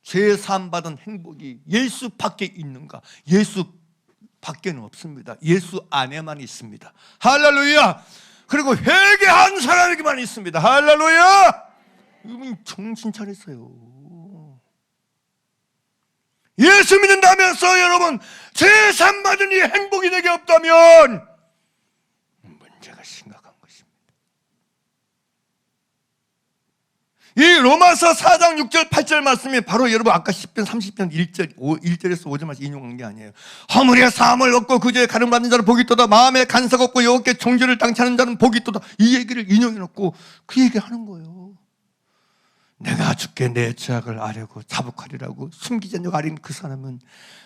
[SPEAKER 1] 죄 사함 받은 행복이 예수 밖에 있는가? 예수 밖에는 없습니다. 예수 안에만 있습니다. 할렐루야. 그리고 회개한 사람에게만 있습니다. 할렐루야. 이분 정신 차리세요. 예수 믿는다면서 여러분 죄 사함 받은 이 행복이 내게 없다면 문제가 심각한 것입니다. 이 로마서 4장 6절 8절 말씀이 바로 여러분 아까 10편 30편 1절에서 5절 말씀 인용한 게 아니에요. 허물의 사함을 얻고 그저에 가름받는 자는 복이 있도다. 마음에 간섭 없고 여호와께 정죄를 당치하는 자는 복이 있도다. 이 얘기를 인용해 놓고 그 얘기하는 거예요. 내가 주께 내 죄악을 아뢰고 자복하리라고 숨기지 않고 아린 그 사람은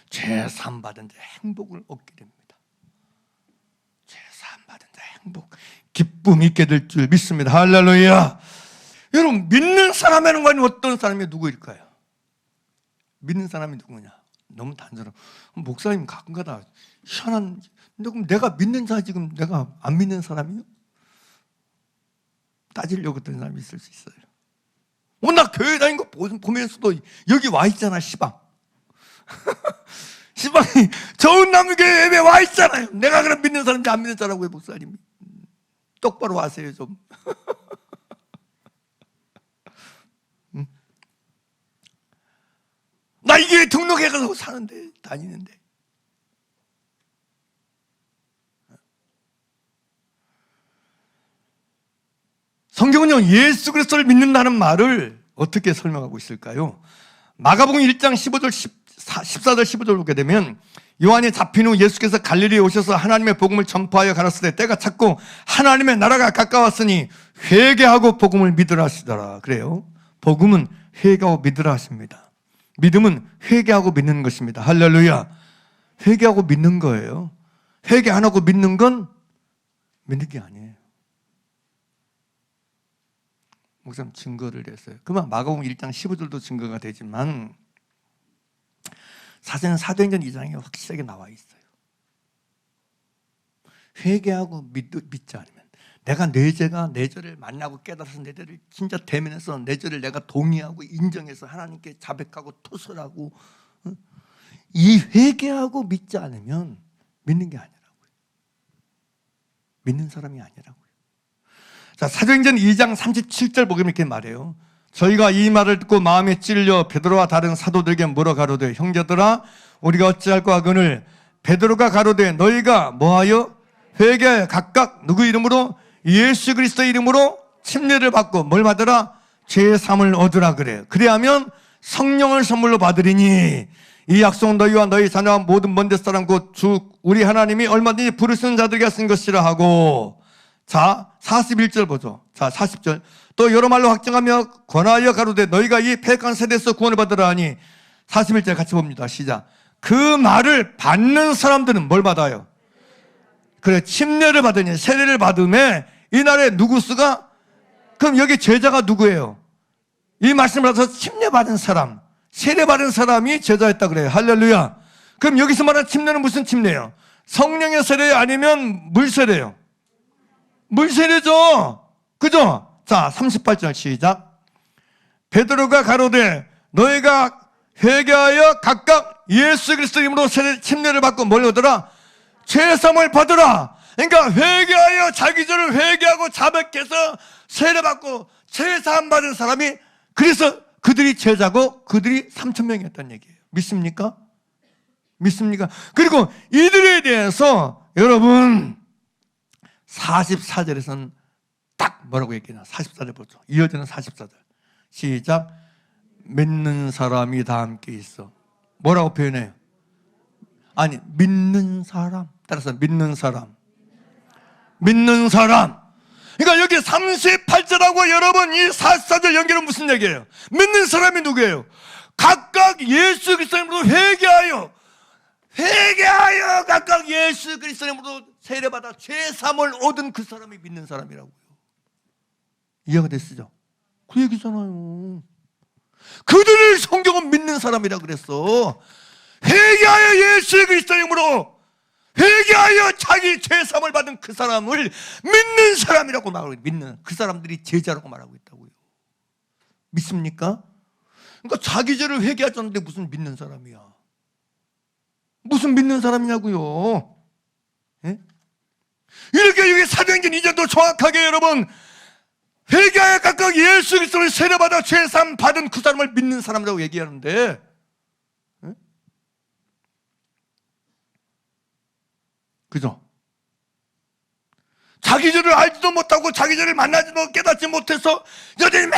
[SPEAKER 1] 죄 사함 받은 자 행복을 얻게 됩니다. 죄 사함 받은 자 행복, 기쁨 있게 될 줄 믿습니다. 할렐루야. 여러분, 믿는 사람에는 과연 어떤 사람이 누구일까요? 믿는 사람이 누구냐? 너무 단순한. 목사님 가끔가다 희한한. 근데 그럼 내가 믿는 자 지금 내가 안 믿는 사람이요? 따지려고 했던 사람이 있을 수 있어요. 나 교회 다닌 거 보면서도 여기 와 있잖아, 시방. 시방이 좋은 나무교회 예배 와 있잖아요. 내가 그럼 믿는 사람인지 안 믿는 사람이라고요, 목사님이. 똑바로 하세요, 좀. 나 이게 등록해가지고 사는데, 다니는데. 성경은요, 예수 그리스도를 믿는다는 말을 어떻게 설명하고 있을까요? 마가복음 1장 15절, 14절, 15절 보게 되면 요한이 잡힌 후 예수께서 갈릴리에 오셔서 하나님의 복음을 전파하여 가르칠 때 때가 찼고 하나님의 나라가 가까웠으니 회개하고 복음을 믿으라 하시더라. 그래요. 복음은 회개하고 믿으라 하십니다. 믿음은 회개하고 믿는 것입니다. 할렐루야. 회개하고 믿는 거예요. 회개 안 하고 믿는 건 믿는 게 아니에요. 목사님 증거를 냈어요. 그만 마가복음 1장 15절도 증거가 되지만 사실은 사도행전 2장에 확실하게 나와 있어요. 회개하고 믿지 않으면 내가 내 죄가 내 죄를 만나고 깨달아서 내 죄를 진짜 대면해서 내 죄를 내가 동의하고 인정해서 하나님께 자백하고 토설하고 이 회개하고 믿지 않으면 믿는 게 아니라고요. 믿는 사람이 아니라고요. 자, 사도행전 2장 37절 보면 이렇게 말해요. 저희가 이 말을 듣고 마음에 찔려 베드로와 다른 사도들에게 물어 가로되 형제들아 우리가 어찌할까 하거늘 베드로가 가로되 너희가 뭐하여 회개하여 각각 누구 이름으로 예수 그리스도의 이름으로 침례를 받고 뭘 받으라? 죄 사함을 얻으라 그래요. 그래야면 성령을 선물로 받으리니 이 약속은 너희와 너희 자녀와 모든 먼데 사람 곧 주 우리 하나님이 얼마든지 부르시는 자들에게 쓴 것이라 하고. 자, 41절 보죠. 자, 40절. 또 여러 말로 확증하며 권하여 가로되 너희가 이 패역한 세대에서 구원을 받으라 하니 41절 같이 봅니다. 시작. 그 말을 받는 사람들은 뭘 받아요? 그래, 침례를 받으니 세례를 받음에 이날에 누구 수가? 그럼 여기 제자가 누구예요? 이 말씀을 받아서 침례 받은 사람, 세례 받은 사람이 제자였다 그래요. 할렐루야. 그럼 여기서 말하는 침례는 무슨 침례예요? 성령의 세례 아니면 물세례예요? 물세례죠. 그죠? 자, 38절 시작. 베드로가 가로되 너희가 회개하여 각각 예수 그리스도 이름으로 침례를 받고 뭘 얻으라? 죄사함을 받으라. 그러니까 회개하여 자기 죄를 회개하고 자백해서 세례받고 죄사함 받은 사람이 그래서 그들이 제자고 그들이 3,000명이었다는 얘기예요. 믿습니까? 믿습니까? 그리고 이들에 대해서 여러분 44절에서는 딱 뭐라고 얘기해요? 44절 보죠. 이어지는 44절. 시작. 믿는 사람이 다 함께 있어. 뭐라고 표현해요? 아니, 믿는 사람. 따라서 믿는 사람. 믿는 사람. 그러니까 여기 38절하고 여러분 이 44절 연결은 무슨 얘기예요? 믿는 사람이 누구예요? 각각 예수 그리스도로 회개하여 각각 예수 그리스도로 세례받아 죄사함을 얻은 그 사람이 믿는 사람이라고요. 이해가 됐으죠? 그 얘기잖아요. 그들을 성경은 믿는 사람이라 그랬어. 회개하여 예수 그리스도의 이름으로 회개하여 자기 죄사함을 받은 그 사람을 믿는 사람이라고 말하고 있어요. 믿는 그 사람들이 제자라고 말하고 있다고요. 믿습니까? 그러니까 자기 죄를 회개하자는데 무슨 믿는 사람이야? 무슨 믿는 사람이냐고요? 예? 이렇게 여기 사도행전 2절도 정확하게 여러분 회개하여 각각 예수 그리스도를 세례받아 죄사함 받은 그 사람을 믿는 사람이라고 얘기하는데 예? 그죠? 자기 죄를 알지도 못하고 자기 죄를 만나지도 깨닫지 못해서 여전히 매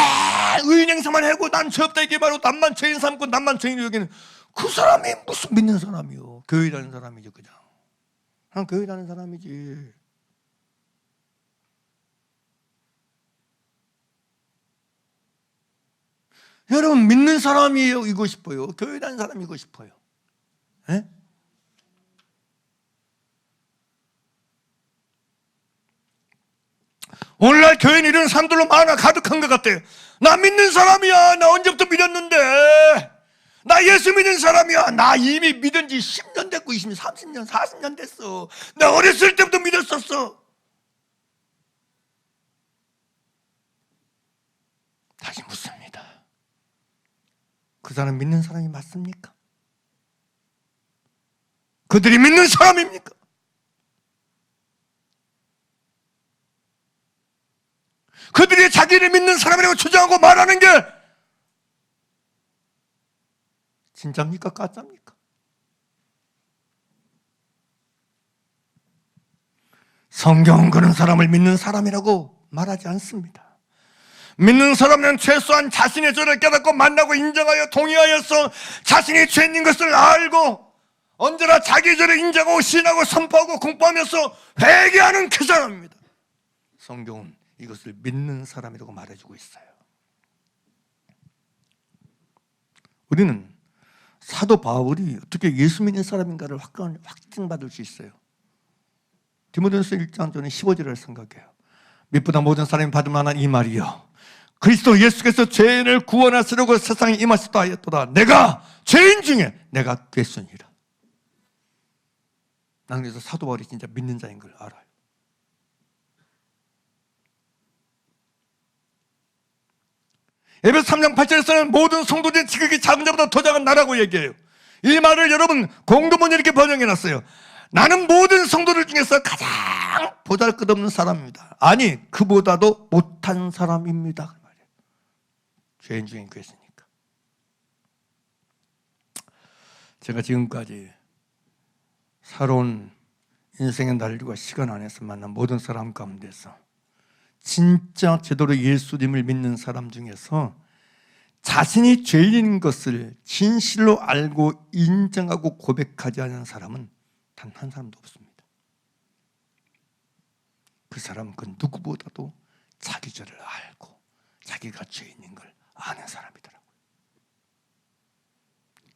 [SPEAKER 1] 의인 행사만 하고 난 죄 없다 이게 바로 남만 죄인 삼고 남만 죄인 여기는 그 사람이 무슨 믿는 사람이요? 교회 다니는 사람이죠. 그냥 교회 다니는 사람이지. 여러분 믿는 사람이고 싶어요? 교회 다니는 사람이고 싶어요? 예? 오늘날 교회는 이런 사람들로 많아 가득한 것 같아요. 나 믿는 사람이야. 나 언제부터 믿었는데. 나 예수 믿는 사람이야. 나 이미 믿은 지 10년 됐고 20년, 30년, 40년 됐어. 나 어렸을 때부터 믿었었어. 다시 묻습니다. 그 사람 믿는 사람이 맞습니까? 그들이 믿는 사람입니까? 그들이 자기를 믿는 사람이라고 주장하고 말하는 게 진짜입니까? 가짜입니까? 성경은 그런 사람을 믿는 사람이라고 말하지 않습니다. 믿는 사람은 최소한 자신의 죄를 깨닫고 만나고 인정하여 동의하여서 자신이 죄인 것을 알고 언제나 자기 죄를 인정하고 신하고 선포하고 공포하면서 회개하는 그 사람입니다. 성경은 이것을 믿는 사람이라고 말해주고 있어요. 우리는 사도 바울이 어떻게 예수 믿는 사람인가를 확증받을 수 있어요. 디모데전서 1장 전에 15절을 생각해요. 믿보다 모든 사람이 받을 만한 이 말이요 그리스도 예수께서 죄인을 구원하시려고 세상에 임하셨다 하였도다. 내가 죄인 중에 내가 됐으니라. 나는 그래서 사도 바울이 진짜 믿는 자인 걸 알아요. 에베소 3장 8절에서는 모든 성도들이 지극히 작은 자보다 더 작은 나라고 얘기해요. 이 말을 여러분 공동문에 이렇게 번역해놨어요. 나는 모든 성도들 중에서 가장 보잘것없는 사람입니다. 아니 그보다도 못한 사람입니다. 그 말이에요. 죄인 중에 그랬으니까. 제가 지금까지 살아온 인생의 날과 시간 안에서 만난 모든 사람 가운데서 진짜 제대로 예수님을 믿는 사람 중에서 자신이 죄인인 것을 진실로 알고 인정하고 고백하지 않은 사람은 단 한 사람도 없습니다. 그 사람은 그 누구보다도 자기 죄를 알고 자기가 죄인인 걸 아는 사람이더라고요.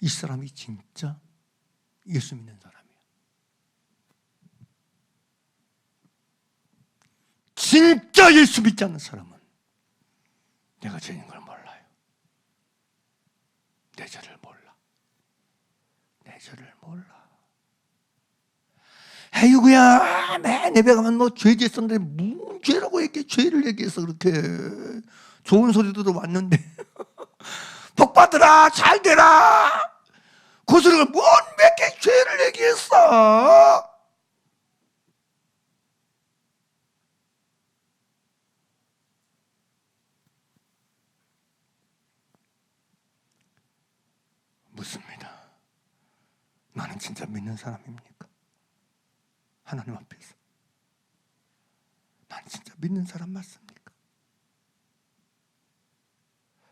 [SPEAKER 1] 이 사람이 진짜 예수 믿는 사람이에요. 진짜 예수 믿지 않는 사람은 내가 죄인인 걸 몰라요. 내 죄를 몰라. 내 죄를 몰라. 아이고야, 맨 예배 가면 뭐 죄 지었었는데 무슨 죄라고 얘기해. 죄를 얘기해서 그렇게 좋은 소리도 왔는데 복 받으라, 잘 되라. 그 소리가 뭔 몇 개 죄를 얘기했어. 묻습니다. 나는 진짜 믿는 사람입니까? 하나님 앞에서 난 진짜 믿는 사람 맞습니까?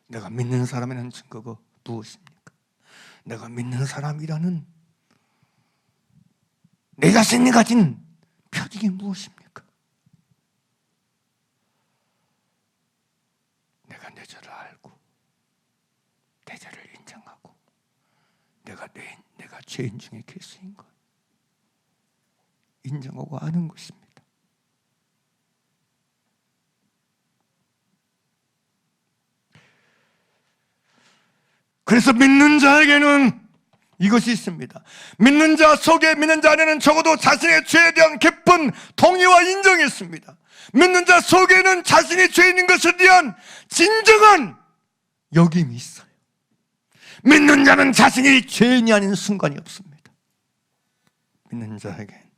[SPEAKER 1] 내가 믿는 사람이라는 증거가 무엇입니까? 내가 믿는 사람이라는 내 자신이 가진 표징이 무엇입니까? 내가 내 죄를 알고 내 죄를 인정하고 내가 죄인 중에 괴수인 것 인정하고 아는 것입니다. 그래서 믿는 자에게는 이것이 있습니다. 믿는 자 속에 믿는 자 안에는 적어도 자신의 죄에 대한 깊은 동의와 인정이 있습니다. 믿는 자 속에는 자신이 죄인인 것에 대한 진정한 여김이 있어요. 믿는 자는 자신이 죄인이 아닌 순간이 없습니다. 믿는 자에게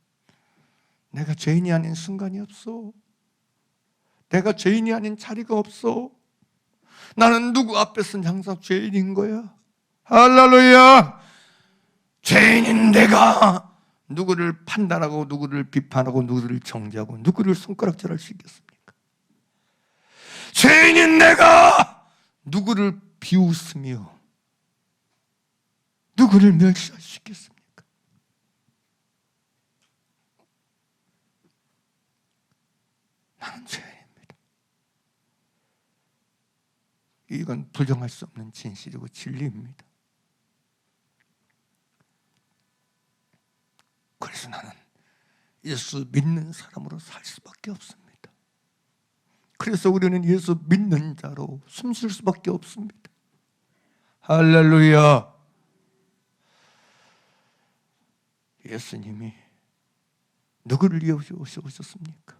[SPEAKER 1] 내가 죄인이 아닌 순간이 없어. 내가 죄인이 아닌 자리가 없어. 나는 누구 앞에서는 항상 죄인인 거야. 할렐루야. 죄인인 내가 누구를 판단하고 누구를 비판하고 누구를 정죄하고 누구를 손가락질할 수 있겠습니까? 죄인인 내가 누구를 비웃으며 누구를 멸시할 수 있겠습니까? 나는 죄인입니다. 이건 부정할 수 없는 진실이고 진리입니다. 그래서 나는 예수 믿는 사람으로 살 수밖에 없습니다. 그래서 우리는 예수 믿는 자로 숨쉴 수밖에 없습니다. 할렐루야. 예수님이 누구를 위해 오셨습니까?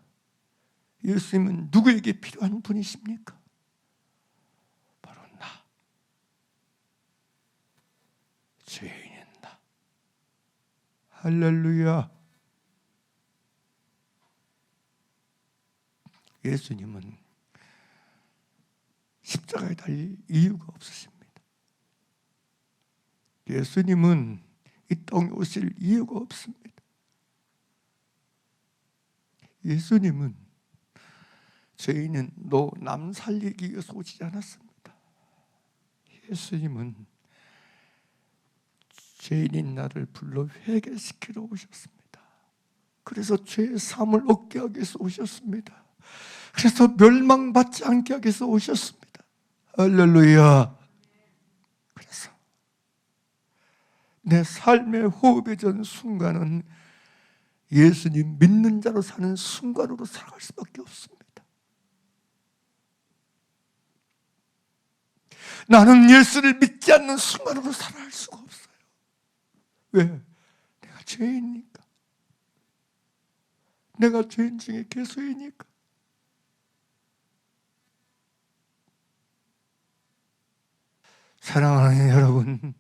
[SPEAKER 1] 예수님은 누구에게 필요한 분이십니까? 바로 나, 죄인인 나. 할렐루야. 예수님은 십자가에 달릴 이유가 없으십니다. 예수님은 이 땅에 오실 이유가 없습니다. 예수님은 죄인은 너 남 살리기 위해서 오지 않았습니다. 예수님은 죄인인 나를 불러 회개시키러 오셨습니다. 그래서 죄의 사함을 얻게 하기 위해서 오셨습니다. 그래서 멸망받지 않게 하기 위해서 오셨습니다. 할렐루야. 그래서 내 삶의 호흡이 전 순간은 예수님 믿는 자로 사는 순간으로 살아갈 수밖에 없습니다. 나는 예수를 믿지 않는 순간으로 살아갈 수가 없어요. 왜? 내가 죄인이니까. 내가 죄인 중에 괴수이니까. 사랑하는 여러분,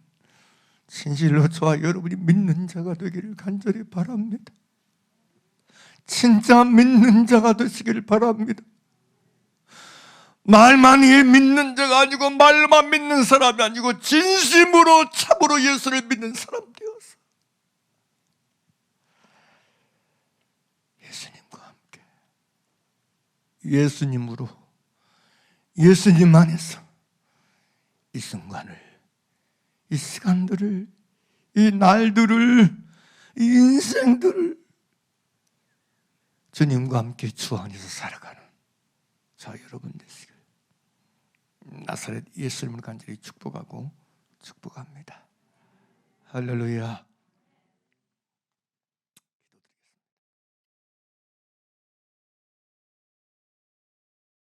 [SPEAKER 1] 진실로 저와 여러분이 믿는 자가 되기를 간절히 바랍니다. 진짜 믿는 자가 되시길 바랍니다. 말만 믿는 자가 아니고 말만 믿는 사람이 아니고 진심으로 참으로 예수를 믿는 사람 되어서 예수님과 함께 예수님으로 예수님 안에서 이 순간을, 이 시간들을, 이 날들을, 이 인생들을 주님과 함께 주 안에서 살아가는 자 여러분 되시길 나사렛 예수님을 간절히 축복하고 축복합니다. 할렐루야.